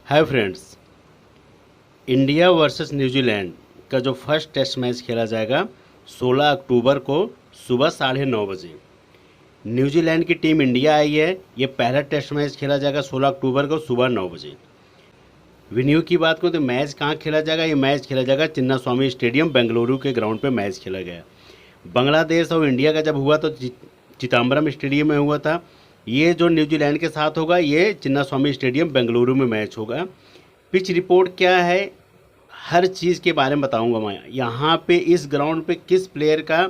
Hi friends, India versus New Zealand का जो first test match खेला जाएगा 16 अक्टूबर को सुबह 9:30 बजे। न्यूजीलैंड की टीम इंडिया आई है। ये पहला टेस्ट मैच खेला जाएगा 16 अक्टूबर को सुबह 9 बजे। वेन्यू की बात करूँ तो मैच कहाँ खेला जाएगा? ये मैच खेला जाएगा चिन्नास्वामी स्टेडियम बेंगलुरु के ग्राउंड पे मैच खेला गया। बांग्लादेश और इंडिया का जब हुआ तो चिदम्बरम स्टेडियम में हुआ था। ये जो न्यूजीलैंड के साथ होगा ये चिन्नास्वामी स्टेडियम बेंगलुरु में मैच होगा। पिच रिपोर्ट क्या है, हर चीज़ के बारे में बताऊंगा मैं। यहाँ पे इस ग्राउंड पे किस प्लेयर का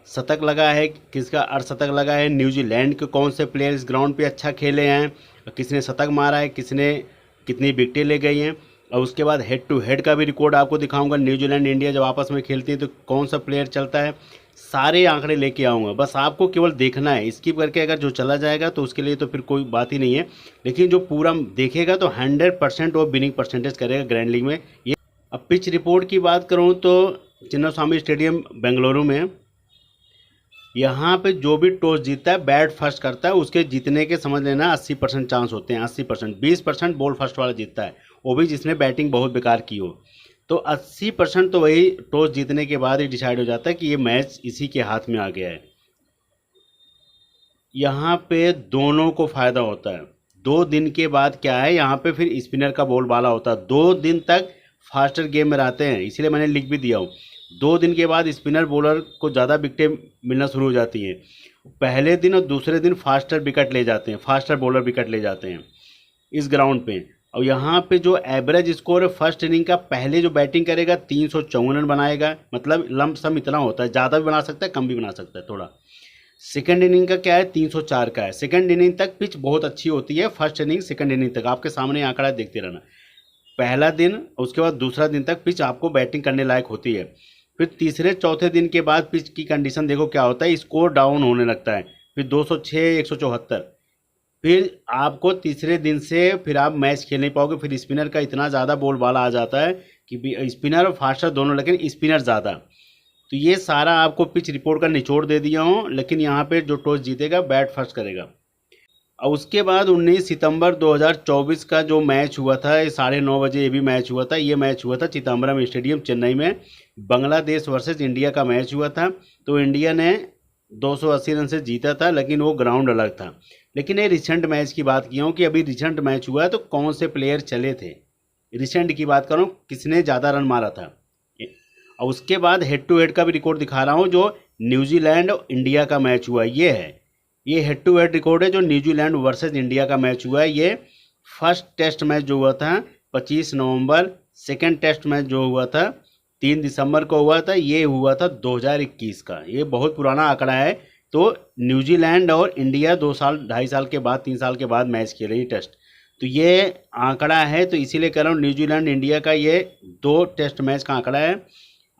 शतक लगा है, किसका अर्धशतक लगा है, न्यूजीलैंड के कौन से प्लेयर इस ग्राउंड पे अच्छा खेले हैं, किसने शतक मारा है, किसने कितनी विकेटें ले गई हैं, और उसके बाद हेड टू हेड का भी रिकॉर्ड आपको दिखाऊंगा। न्यूजीलैंड इंडिया जब आपस में खेलती है तो कौन सा प्लेयर चलता है, सारे आंकड़े लेके आऊँगा। बस आपको केवल देखना है, स्किप करके अगर जो चला जाएगा तो उसके लिए तो फिर कोई बात ही नहीं है, लेकिन जो पूरा देखेगा तो 100% वो विनिंग परसेंटेज करेगा ग्रैंड लीग में। ये अब पिच रिपोर्ट की बात करूँ तो चिन्नास्वामी स्टेडियम बेंगलुरु में यहाँ पे जो भी टॉस जीतता है बैट फर्स्ट करता है, उसके जीतने के समझ लेना 80% चांस होते हैं। 80%, 20% बॉल फर्स्ट वाला जीतता है, वो भी जिसने बैटिंग बहुत बेकार की हो। तो 80% तो वही टॉस जीतने के बाद ही डिसाइड हो जाता है कि ये मैच इसी के हाथ में आ गया है। यहाँ पे दोनों को फ़ायदा होता है। 2 दिन के बाद क्या है, यहाँ पे फिर स्पिनर का बोलबाला होता है। 2 दिन तक फास्टर गेम में रहते हैं, इसीलिए मैंने लिख भी दिया हूँ। 2 दिन के बाद स्पिनर बॉलर को ज़्यादा विकेटें मिलना शुरू हो जाती हैं। पहले दिन और दूसरे दिन फास्टर विकेट ले जाते हैं, फास्टर बॉलर विकेट ले जाते हैं इस ग्राउंड पे। और यहाँ पे जो एवरेज स्कोर है फर्स्ट इनिंग का, पहले जो बैटिंग करेगा 354 रन बनाएगा, मतलब लमसम इतना होता है, ज़्यादा भी बना सकता है कम भी बना सकता है थोड़ा। सेकंड इनिंग का क्या है, 304 का है। सेकंड इनिंग तक पिच बहुत अच्छी होती है, फर्स्ट इनिंग सेकंड इनिंग तक आपके सामने आंकड़ा देखते रहना। पहला दिन उसके बाद दूसरा दिन तक पिच आपको बैटिंग करने लायक होती है। फिर तीसरे चौथे दिन के बाद पिच की कंडीशन देखो क्या होता है, स्कोर डाउन होने लगता है। फिर 206, 174। फिर आपको तीसरे दिन से फिर आप मैच खेल नहीं पाओगे। फिर स्पिनर का इतना ज़्यादा बोलबाला आ जाता है कि स्पिनर और फास्टर दोनों, लेकिन स्पिनर ज़्यादा। तो ये सारा आपको पिच रिपोर्ट का निचोड़ दे दिया हूँ, लेकिन यहाँ पे जो टॉस जीतेगा बैट फर्स्ट करेगा। और उसके बाद 19 सितंबर 2024 का जो मैच हुआ था, ये 9:30 बजे ये भी मैच हुआ था। ये मैच हुआ था चिदम्बरम स्टेडियम चेन्नई में, बांग्लादेश वर्सेस इंडिया का मैच हुआ था। तो इंडिया ने 280 रन से जीता था, लेकिन वो ग्राउंड अलग था। लेकिन ये रिसेंट मैच की बात की हूँ कि अभी रिसेंट मैच हुआ है तो कौन से प्लेयर चले थे, रिसेंट की बात करूँ किसने ज़्यादा रन मारा था। और उसके बाद हेड टू हेड का भी रिकॉर्ड दिखा रहा हूँ। जो न्यूजीलैंड और इंडिया का मैच हुआ ये है, ये हेड टू हेड रिकॉर्ड है जो न्यूजीलैंड वर्सेस इंडिया का मैच हुआ है। ये फर्स्ट टेस्ट मैच जो हुआ था 25 नवंबर, सेकंड टेस्ट मैच जो हुआ था 3 दिसंबर को हुआ था, ये हुआ था 2021 का। ये बहुत पुराना आंकड़ा है। तो न्यूजीलैंड और इंडिया 2 साल 2.5 साल के बाद 3 साल के बाद मैच खेले टेस्ट। तो ये आंकड़ा है, तो इसीलिए कह रहा हूँ न्यूजीलैंड इंडिया का ये 2 टेस्ट मैच का आंकड़ा है।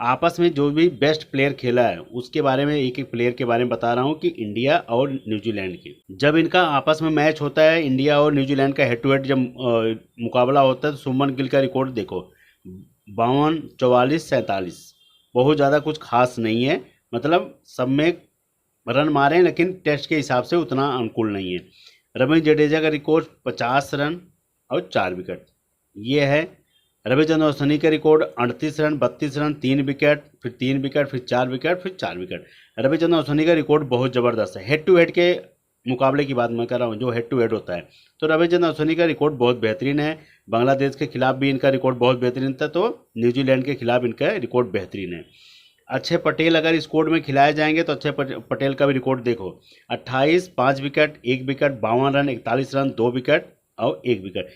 आपस में जो भी बेस्ट प्लेयर खेला है उसके बारे में, एक एक प्लेयर के बारे में बता रहा हूँ कि इंडिया और न्यूजीलैंड की जब इनका आपस में मैच होता है, इंडिया और न्यूजीलैंड का हेड टू हेड जब मुकाबला होता है तो सुमन गिल का रिकॉर्ड देखो 52, 44, 47। बहुत ज़्यादा कुछ खास नहीं है, मतलब सब में रन मारे हैं लेकिन टेस्ट के हिसाब से उतना अनुकूल नहीं है। रवींद्र जडेजा का रिकॉर्ड 50 रन और 4 विकेट ये है। रविचंद्रन अश्विनी का रिकॉर्ड 38 रन, 32 रन, 3 विकेट, फिर 3 विकेट, फिर 4 विकेट, फिर 4 विकेट। रविचंद्रन अश्विनी का रिकॉर्ड बहुत ज़बरदस्त है। हेड टू हेड के मुकाबले की बात मैं कर रहा हूँ, जो हेड टू हेड होता है तो रविचंद्रन अश्विनी का रिकॉर्ड बहुत बेहतरीन है। बांग्लादेश के खिलाफ भी इनका रिकॉर्ड बहुत बेहतरीन था, तो न्यूजीलैंड के खिलाफ इनका रिकॉर्ड बेहतरीन है। अक्षय पटेल अगर इस कोड में खिलाए जाएंगे तो अक्षय पटेल का भी रिकॉर्ड देखो 28, 5 wicket, 1 wicket, 52 run, 41 run, 2 wicket और 1 विकेट।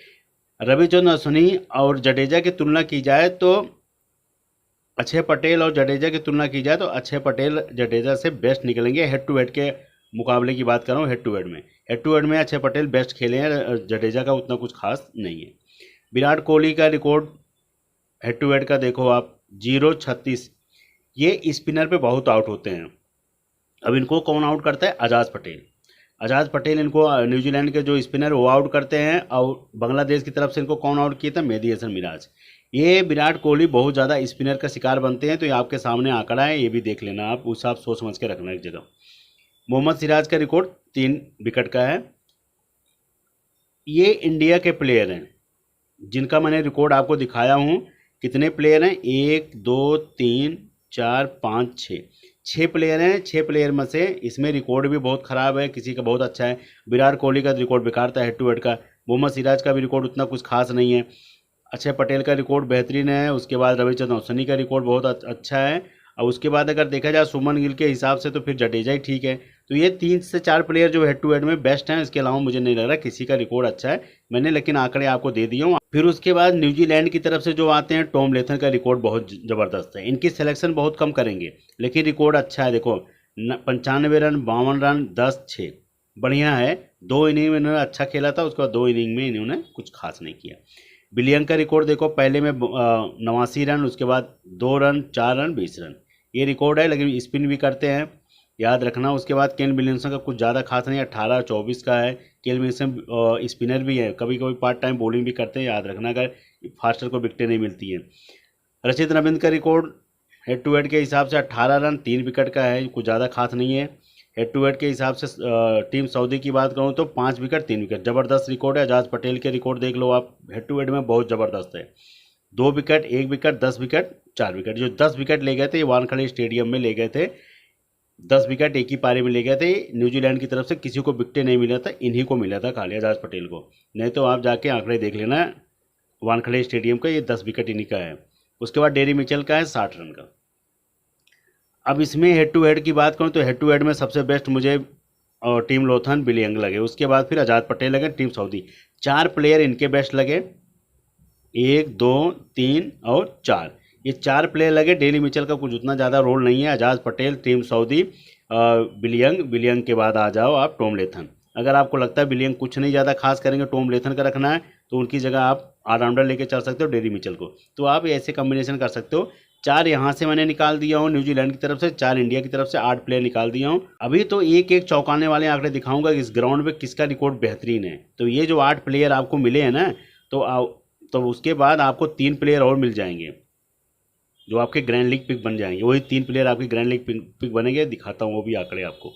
रविचंद्रन अश्विनी और जडेजा की तुलना की जाए तो अक्षय पटेल और जडेजा की तुलना की जाए तो अक्षय पटेल जडेजा से बेस्ट निकलेंगे। हेड टू हेड के मुकाबले की बात कर रहा हूँ। हेड टू हेड में अक्षय पटेल बेस्ट खेले हैं, जडेजा का उतना कुछ खास नहीं है। विराट कोहली का रिकॉर्ड हेड टू हेड का देखो आप 0-36। ये स्पिनर पे बहुत आउट होते हैं। अब इनको कौन आउट करता है? आज़ाद पटेल इनको न्यूजीलैंड के जो स्पिनर वो आउट करते हैं। और बांग्लादेश की तरफ से इनको कौन आउट किया था? मेहदी हसन मिराज। ये विराट कोहली बहुत ज़्यादा स्पिनर का शिकार बनते हैं, तो ये आपके सामने आंकड़ा है, ये भी देख लेना आप, उस आप सोच समझ के रखना एक जगह। मोहम्मद सिराज का रिकॉर्ड 3 विकेट का है। ये इंडिया के प्लेयर हैं, जिनका मैंने रिकॉर्ड आपको दिखाया हूँ, कितने प्लेयर हैं, 1 2 3 4 5 6, 6 प्लेयर हैं। 6 प्लेयर में से इसमें रिकॉर्ड भी बहुत ख़राब है, किसी का बहुत अच्छा है। विराट कोहली का रिकॉर्ड बेकार था हेड टू हेड का, मोहम्मद सिराज का भी रिकॉर्ड उतना कुछ खास नहीं है, अक्षय पटेल का रिकॉर्ड बेहतरीन है, उसके बाद रविचंद्रन अश्विनी का रिकॉर्ड बहुत अच्छा है, और उसके बाद अगर देखा जाए सुमन गिल के हिसाब से तो फिर जडेजा ही ठीक है। तो ये 3 से 4 प्लेयर जो हेड टू हेड में बेस्ट हैं, इसके अलावा मुझे नहीं लग रहा किसी का रिकॉर्ड अच्छा है। मैंने लेकिन आंकड़े आपको दे दिए हूँ। फिर उसके बाद न्यूजीलैंड की तरफ से जो आते हैं, टॉम लेथन का रिकॉर्ड बहुत ज़बरदस्त है। इनकी सिलेक्शन बहुत कम करेंगे लेकिन रिकॉर्ड अच्छा है। देखो 95 रन, 52 रन, 10-6, बढ़िया है। 2 इनिंग में इन्होंने अच्छा खेला था, उसके बाद 2 इनिंग में इन्होंने कुछ खास नहीं किया। विलियम का रिकॉर्ड देखो, पहले में 89 रन, उसके बाद 2 रन, 4 रन, 20 रन, ये रिकॉर्ड है। लेकिन स्पिन भी करते हैं, याद रखना। उसके बाद केन विलियमसन का कुछ ज़्यादा खास नहीं है, 18-24 का है। केन विलियमसन स्पिनर भी है, कभी कभी पार्ट टाइम बॉलिंग भी करते हैं, याद रखना अगर फास्टर को विकटें नहीं मिलती हैं। रचित रविंद्र का रिकॉर्ड हेड टू हेड के हिसाब से 18 रन, 3 विकेट का है, कुछ ज़्यादा खास नहीं है। हेड टू हेड के हिसाब से टीम सऊदी की बात करूँ तो 5 विकेट, 3 विकेट, ज़बरदस्त रिकॉर्ड है। एजाज पटेल के रिकॉर्ड देख लो आप, हेड टू हेड में बहुत ज़बरदस्त है। 2 विकेट, 1 विकेट, 10 विकेट, 4 विकेट। जो 10 विकेट ले गए थे, ये वानखेड़े स्टेडियम में ले गए थे, 10 विकेट एक ही पारी में ले गए थे। न्यूजीलैंड की तरफ से किसी को विकेट नहीं मिला था, इन्हीं को मिला था खाली, एजाज पटेल को। नहीं तो आप जाके आंकड़े देख लेना वानखेड़े स्टेडियम का, ये 10 विकेट इन्हीं का है। उसके बाद डेरी मिचेल का है 60 रन का। अब इसमें हेड टू हेड की बात करूँ तो हेड टू हेड में सबसे बेस्ट मुझे टीम लोथन, बिली यंग लगे। उसके बाद फिर आज़ाद पटेल लगे, टीम सऊदी। 4 प्लेयर इनके बेस्ट लगे, 1 2 3 और 4, ये 4 प्लेयर लगे। डेली मिचेल का कुछ उतना ज़्यादा रोल नहीं है। आज़ाद पटेल, टीम सऊदी, बिली यंग के बाद आ जाओ आप टॉम लेथन। अगर आपको लगता है बिली यंग कुछ नहीं ज़्यादा खास करेंगे, टॉम लेथन का रखना है, तो उनकी जगह आप ऑलराउंडर लेके चल सकते हो डेली मिचेल को। तो आप ऐसे कम्बिनेशन कर सकते हो। 4 यहाँ से मैंने निकाल दिया हूँ न्यूजीलैंड की तरफ से, 4 इंडिया की तरफ से, 8 प्लेयर निकाल दिया हूँ। अभी तो एक एक चौंकाने वाले आंकड़े दिखाऊंगा कि इस ग्राउंड पे किसका रिकॉर्ड बेहतरीन है। तो ये जो 8 प्लेयर आपको मिले हैं ना, तो उसके बाद आपको 3 प्लेयर और मिल जाएंगे जो आपके ग्रैंड लीग पिक बन जाएंगे। वही 3 प्लेयर आपके ग्रैंड लीग पिक बनेंगे, दिखाता हूँ वो भी आंकड़े आपको।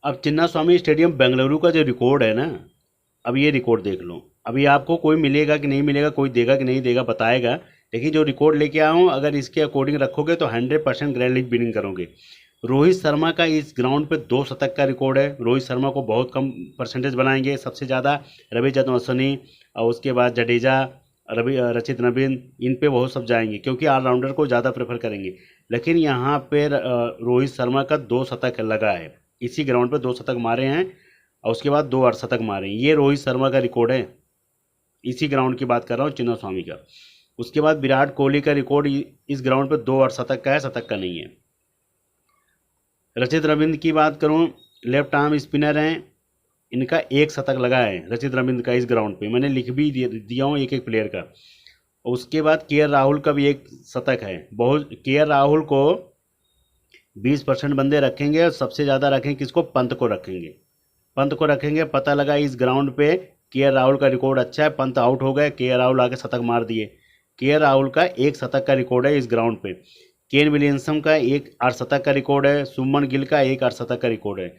अब चिन्नास्वामी स्टेडियम बेंगलुरु का जो रिकॉर्ड है ना, अब ये रिकॉर्ड देख लो। अभी आपको कोई मिलेगा कि नहीं मिलेगा, कोई देगा कि नहीं देगा, बताएगा। लेकिन जो रिकॉर्ड लेके आया हूँ, अगर इसके अकॉर्डिंग रखोगे तो 100% ग्रैंड लीग विनिंग करोगे। रोहित शर्मा का इस ग्राउंड पे 2 शतक का रिकॉर्ड है। रोहित शर्मा को बहुत कम परसेंटेज बनाएंगे, सबसे ज़्यादा रविचंद्रन अश्विनी और उसके बाद जडेजा, रचित रविंद्र, इन पे बहुत सब जाएंगे क्योंकि ऑलराउंडर को ज़्यादा प्रेफर करेंगे। लेकिन यहाँ पे रोहित शर्मा का 2 शतक लगा है, इसी ग्राउंड पे 2 शतक मारे हैं, और उसके बाद 2 अर्धशतक मारे हैं। ये रोहित शर्मा का रिकॉर्ड है, इसी ग्राउंड की बात कर रहा हूँ, चिन्नास्वामी का। उसके बाद विराट कोहली का रिकॉर्ड इस ग्राउंड पे 2 अर्धशतक का है, शतक का नहीं है। रचित रविंद्र की बात करूँ, लेफ्ट आर्म स्पिनर हैं, इनका 1 शतक लगा है रचित रविंद्र का इस ग्राउंड पे। मैंने लिख भी दिया हूँ एक एक प्लेयर का। उसके बाद के राहुल का भी 1 शतक है। बहुत के राहुल को 20% बंदे रखेंगे और सबसे ज़्यादा रखेंगे किसको, पंत को रखेंगे। पंत को रखेंगे, पता लगा इस ग्राउंड पे के राहुल का रिकॉर्ड अच्छा है, पंत आउट हो गए, के राहुल आके शतक मार दिए। के राहुल का 1 शतक का रिकॉर्ड है इस ग्राउंड पे। केन विलियमसन का 1 अर्धशतक का रिकॉर्ड है। सुमन गिल का 1 अर्धशतक का रिकॉर्ड है।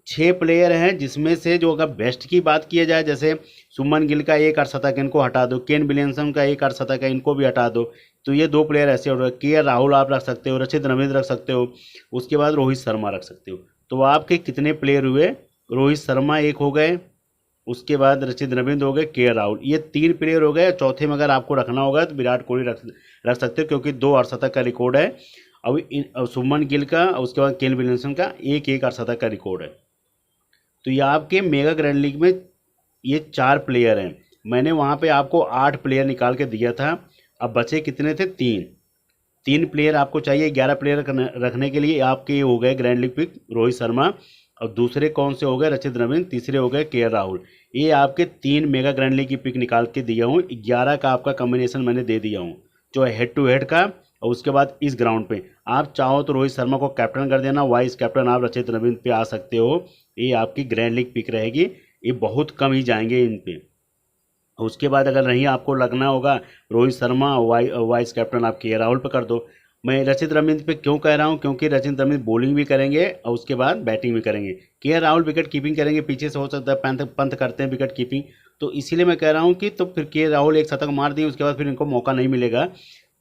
6 प्लेयर हैं जिसमें से जो अगर बेस्ट की बात किया जाए, जैसे सुमन गिल का 1 अर्धशतक, इनको हटा दो। केन विलियमसन का 1 अर्धशतक है, इनको भी हटा दो। तो ये 2 प्लेयर ऐसे हो रहे हैं। के राहुल आप रख सकते हो, रचित रविंद्र रख सकते हो, उसके बाद रोहित शर्मा रख सकते हो। तो आपके कितने प्लेयर हुए, रोहित शर्मा 1 हो गए, उसके बाद रचित रविंद्र हो गए, के राहुल, ये 3 प्लेयर हो गए। चौथे में अगर आपको रखना होगा तो विराट कोहली रख सकते हो क्योंकि 2 अर्धशतक का रिकॉर्ड है। अब सुमन गिल का, उसके बाद केन विलियमसन का 1 अर्धशतक का रिकॉर्ड है। तो ये आपके मेगा ग्रैंड लीग में ये 4 प्लेयर हैं। मैंने वहाँ पे आपको 8 प्लेयर निकाल के दिया था, अब बचे कितने थे, 3 प्लेयर आपको चाहिए 11 प्लेयर रखने के लिए। आपके ये हो गए grand league pick Rohit Sharma, और दूसरे कौन से हो गए, रचित रविंद्र, तीसरे हो गए के राहुल। ये आपके 3 मेगा ग्रैंड लीग की पिक निकाल के दिया हूँ। 11 का आपका कॉम्बिनेशन मैंने दे दिया हूँ, जो है हेड टू हेड का। और उसके बाद इस ग्राउंड पे आप चाहो तो रोहित शर्मा को कैप्टन कर देना, वाइस कैप्टन आप रचित रविंद्र पे आ सकते हो। ये आपकी ग्रैंड लीग पिक रहेगी, ये बहुत कम ही जाएंगे इन पे। उसके बाद अगर नहीं आपको लगना होगा रोहित शर्मा, वाइस कैप्टन आप के राहुल पे कर दो। मैं रचित रविंद्र पे क्यों कह रहा हूँ, क्योंकि रचित रविंद्र बॉलिंग भी करेंगे और उसके बाद बैटिंग भी करेंगे। के राहुल विकेट कीपिंग करेंगे, पीछे से हो सकता है पंत करते हैं विकेट कीपिंग, तो इसीलिए मैं कह रहा हूँ कि तो फिर के राहुल एक शतक मार दिए, उसके बाद फिर इनको मौका नहीं मिलेगा।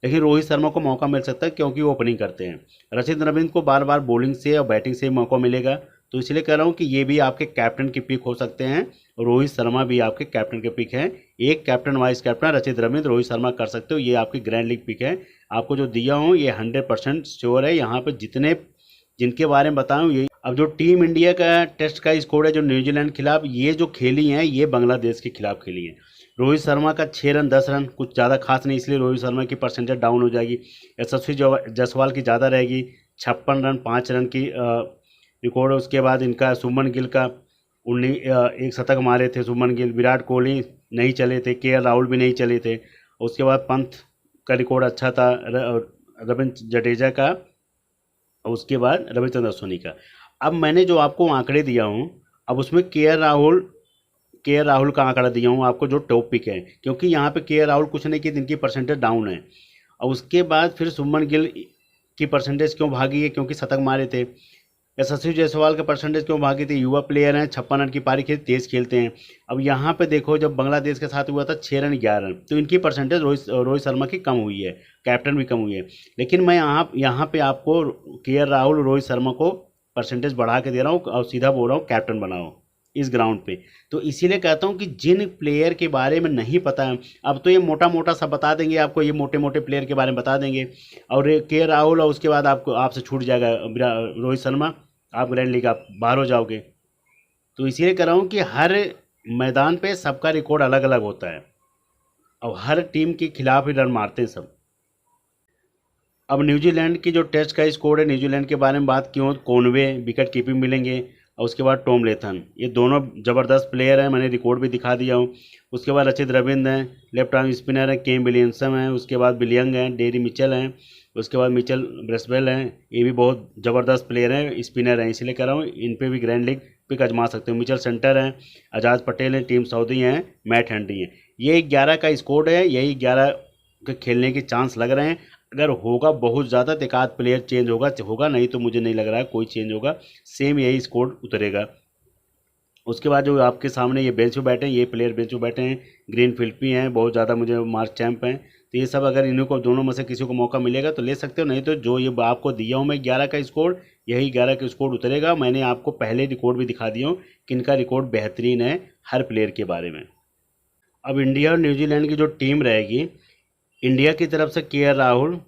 लेकिन रोहित शर्मा को मौका मिल सकता है क्योंकि वो ओपनिंग करते हैं। रचित रविंद्र को बार बार बॉलिंग से और बैटिंग से मौका मिलेगा। तो इसलिए कह रहा हूँ कि ये भी आपके कैप्टन की पिक हो सकते हैं। रोहित शर्मा भी आपके कैप्टन के पिक हैं। एक कैप्टन वाइस कैप्टन रचित रविंद्र, रोहित शर्मा कर सकते हो। ये आपकी ग्रैंड लीग पिक है। आपको जो दिया हूँ ये 100% श्योर है। यहाँ पे जितने जिनके बारे में बताऊँ ये। अब जो टीम इंडिया का टेस्ट का स्कोर है जो न्यूजीलैंड के खिलाफ, ये जो खेली हैं ये बांग्लादेश के खिलाफ खेली हैं। रोहित शर्मा का 6 रन 10 रन कुछ ज़्यादा खास नहीं, इसलिए रोहित शर्मा की परसेंटेज डाउन हो जाएगी। यशस्वी जायसवाल की ज़्यादा रहेगी, 56 रन 5 रन की रिकॉर्ड है। उसके बाद इनका शुभमन गिल का एक शतक मारे थे शुभमन गिल। विराट कोहली नहीं चले थे, के राहुल भी नहीं चले थे। उसके बाद पंत का रिकॉर्ड अच्छा था, रविंद्र जडेजा का, और उसके बाद रविचंद्र अश्विनी का। अब मैंने जो आपको आंकड़े दिया हूँ, अब उसमें के राहुल का आंकड़ा दिया हूँ आपको जो टॉप पिक है, क्योंकि यहाँ पे के राहुल कुछ नहीं कि इनकी परसेंटेज डाउन है। और उसके बाद फिर शुभमन गिल की परसेंटेज क्यों भागी है, क्योंकि शतक मारे थे। यशस्वी जायसवाल का परसेंटेज क्यों भागी थी, युवा प्लेयर हैं, 56 रन की पारी खेल, तेज खेलते हैं। अब यहाँ पे देखो जब बांग्लादेश के साथ हुआ था 6 रन 11 रन, तो इनकी परसेंटेज रोहित शर्मा की कम हुई है, कैप्टन भी कम हुई है। लेकिन मैं यहाँ पे आपको के राहुल रोहित शर्मा को परसेंटेज बढ़ा के दे रहा हूँ और सीधा बोल रहा हूँ कैप्टन बनाओ इस ग्राउंड पे। तो इसीलिए कहता हूँ कि जिन प्लेयर के बारे में नहीं पता है, अब तो ये मोटा मोटा सब बता देंगे आपको, ये मोटे मोटे प्लेयर के बारे में बता देंगे, और के राहुल, और उसके बाद आपसे छूट जाएगा रोहित शर्मा, आप ग्रैंड लीग आप बाहर हो जाओगे। तो इसीलिए कह रहा हूँ कि हर मैदान पे सबका रिकॉर्ड अलग अलग होता है और हर टीम के खिलाफ ही रन मारते हैं सब। अब न्यूजीलैंड की जो टेस्ट का स्कोर है, न्यूजीलैंड के बारे में बात क्यों, कॉनवे विकेट कीपिंग मिलेंगे, और उसके बाद टॉम लेथन, ये दोनों ज़बरदस्त प्लेयर हैं, मैंने रिकॉर्ड भी दिखा दिया हूँ। उसके बाद रचित रविंद्र हैं, लेफ्ट आर्म स्पिनर हैं, केम विलियमसन हैं, उसके बाद बिलियंग हैं, डेरी मिचेल हैं, उसके बाद मिचेल ब्रेसवेल हैं, ये भी बहुत ज़बरदस्त प्लेयर हैं, स्पिनर हैं। इसलिए कह रहा हूँ इन पे भी ग्रैंड लीग पिक आजमा सकते हो। मिचेल सेंटर हैं, आज़ाद पटेल हैं, टीम सऊदी हैं, मैट हेनरी हैं। ये 11 का स्कोर है, यही 11 के खेलने के चांस लग रहे हैं। अगर होगा बहुत ज़्यादा तो एक आध प्लेयर चेंज होगा, नहीं तो मुझे नहीं लग रहा है कोई चेंज होगा, सेम यही स्कोर उतरेगा। उसके बाद जो आपके सामने ये बेंच पे बैठे हैं, ये प्लेयर बेंच पे बैठे हैं, ग्रीन फिल्पी हैं, बहुत ज़्यादा मुझे मार्क चैंप हैं। तो ये सब अगर इन्हीं को दोनों में से किसी को मौका मिलेगा तो ले सकते हो, नहीं तो जो ये आपको दिया हूँ मैं 11 का स्कोर, यही 11 का स्कोर उतरेगा। मैंने आपको पहले रिकॉर्ड भी दिखा दिया हूँ कि इनका रिकॉर्ड बेहतरीन है हर प्लेयर के बारे में। अब इंडिया और न्यूजीलैंड की जो टीम रहेगी, इंडिया की तरफ से के राहुल,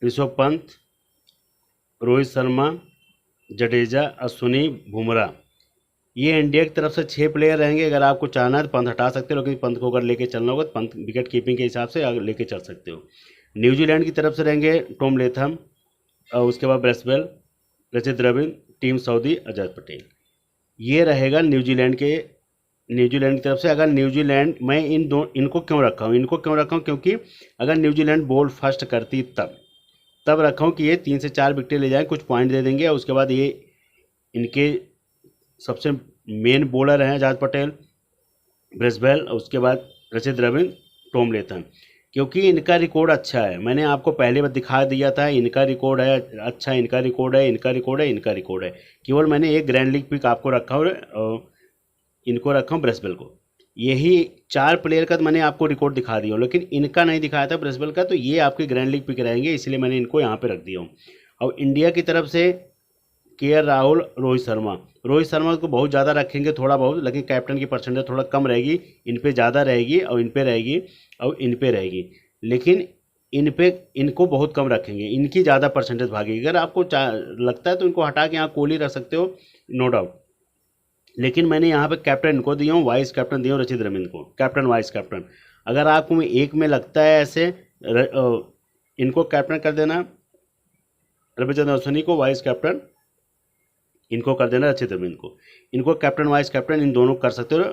ऋषभ पंत, रोहित शर्मा, जडेजा, अश्विनी, बुमराह, ये इंडिया की तरफ से 6 प्लेयर रहेंगे। अगर आपको चाहना है तो पंत हटा सकते हो, लेकिन पंत को अगर लेके चलना होगा तो पंत विकेट कीपिंग के हिसाब से लेके चल सकते हो। न्यूजीलैंड की तरफ से रहेंगे टॉम लेथम, और उसके बाद ब्रेसवेल, रचित रविंद्र, टीम सऊदी, आज़ाद पटेल। ये रहेगा न्यूजीलैंड की तरफ से। अगर न्यूजीलैंड, मैं इनको क्यों रखा हूँ, क्योंकि अगर न्यूजीलैंड बॉल फर्स्ट करती तब रखा हूँ कि ये 3 से 4 विकेटें ले जाएं, कुछ पॉइंट दे देंगे। और उसके बाद ये इनके सबसे मेन बॉलर हैं आज़ाद पटेल, ब्रेसवेल, और उसके बाद रचित रविंद्र, टॉम लेथन, क्योंकि इनका रिकॉर्ड अच्छा है। मैंने आपको पहले बार दिखा दिया था, इनका रिकॉर्ड है अच्छा, इनका रिकॉर्ड है। केवल मैंने एक ग्रैंड लीग पिक आपको रखा और इनको रखा हूँ ब्रेसवेल को। यही 4 प्लेयर का तो मैंने आपको रिकॉर्ड दिखा दिया हूँ, लेकिन इनका नहीं दिखाया था ब्रेसवेल का, तो ये आपके ग्रैंड लीग पिक रहेंगे, इसलिए मैंने इनको यहाँ पे रख दिया हूँ। और इंडिया की तरफ से के राहुल, रोहित शर्मा को बहुत ज़्यादा रखेंगे थोड़ा बहुत, लेकिन कैप्टन की परसेंटेज थोड़ा कम रहेगी, इन पे ज़्यादा रहेगी, और इन पे रहेगी और इन पे रहेगी, लेकिन इनको बहुत कम रखेंगे, इनकी ज़्यादा परसेंटेज भागेगी। अगर आपको लगता है तो इनको हटा के यहाँ कोहली रख सकते हो, नो डाउट। लेकिन मैंने यहाँ पे कैप्टन इनको दिया हूँ, वाइस कैप्टन दिया हूँ रचित रविंद्र को, कैप्टन वाइस कैप्टन। अगर आपको एक में लगता है ऐसे, इनको कैप्टन कर देना, रविचंद्र अश्विनी को वाइस कैप्टन, इनको कर देना रचित रविंद्र को। इनको कैप्टन वाइस कैप्टन इन दोनों कर सकते हो,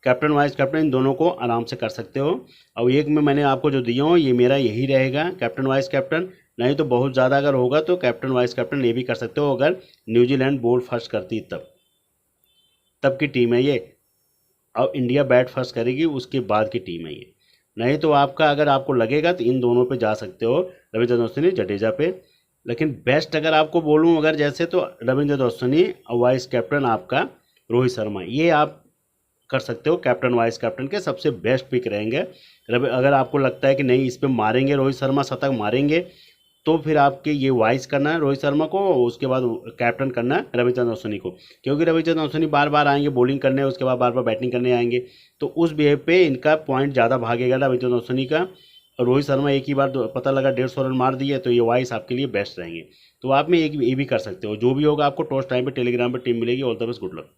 कैप्टन वाइस कैप्टन इन दोनों को आराम से कर सकते हो। और एक में मैंने आपको जो दिया हूँ ये मेरा यही रहेगा, कैप्टन वाइस कैप्टन। नहीं तो बहुत ज़्यादा अगर होगा तो कैप्टन वाइस कैप्टन ये भी कर सकते हो, अगर न्यूजीलैंड बॉल फर्स्ट करती तब की टीम है ये, और इंडिया बैट फर्स्ट करेगी उसके बाद की टीम है ये। नहीं तो आपका, अगर आपको लगेगा तो इन दोनों पे जा सकते हो, रविचंद्र अश्विनी, जडेजा पे। लेकिन बेस्ट अगर आपको बोलूँ अगर जैसे, तो रविचंद्र अश्विनी और वाइस कैप्टन आपका रोहित शर्मा, ये आप कर सकते हो कैप्टन वाइस कैप्टन के, सबसे बेस्ट पिक रहेंगे। अगर आपको लगता है कि नहीं इस पे मारेंगे रोहित शर्मा शतक मारेंगे, तो फिर आपके ये वाइस करना है रोहित शर्मा को, उसके बाद कैप्टन करना है रविचंद्रन अश्विनी को, क्योंकि रविचंद्रन अश्विनी बार बार आएंगे बॉलिंग करने, उसके बाद बार बार बैटिंग करने आएंगे, तो उस बिहेव पे इनका पॉइंट ज़्यादा भागेगा रविचंद्रन अश्विनी का। और रोहित शर्मा एक ही बार पता लगा 150 रन मार दिए, तो ये वाइस आपके लिए बेस्ट रहेंगे। तो आप में एक ये भी कर सकते हो। जो भी होगा आपको टॉस टाइम पे टेलीग्राम पर टीम मिलेगी। All the best, good luck.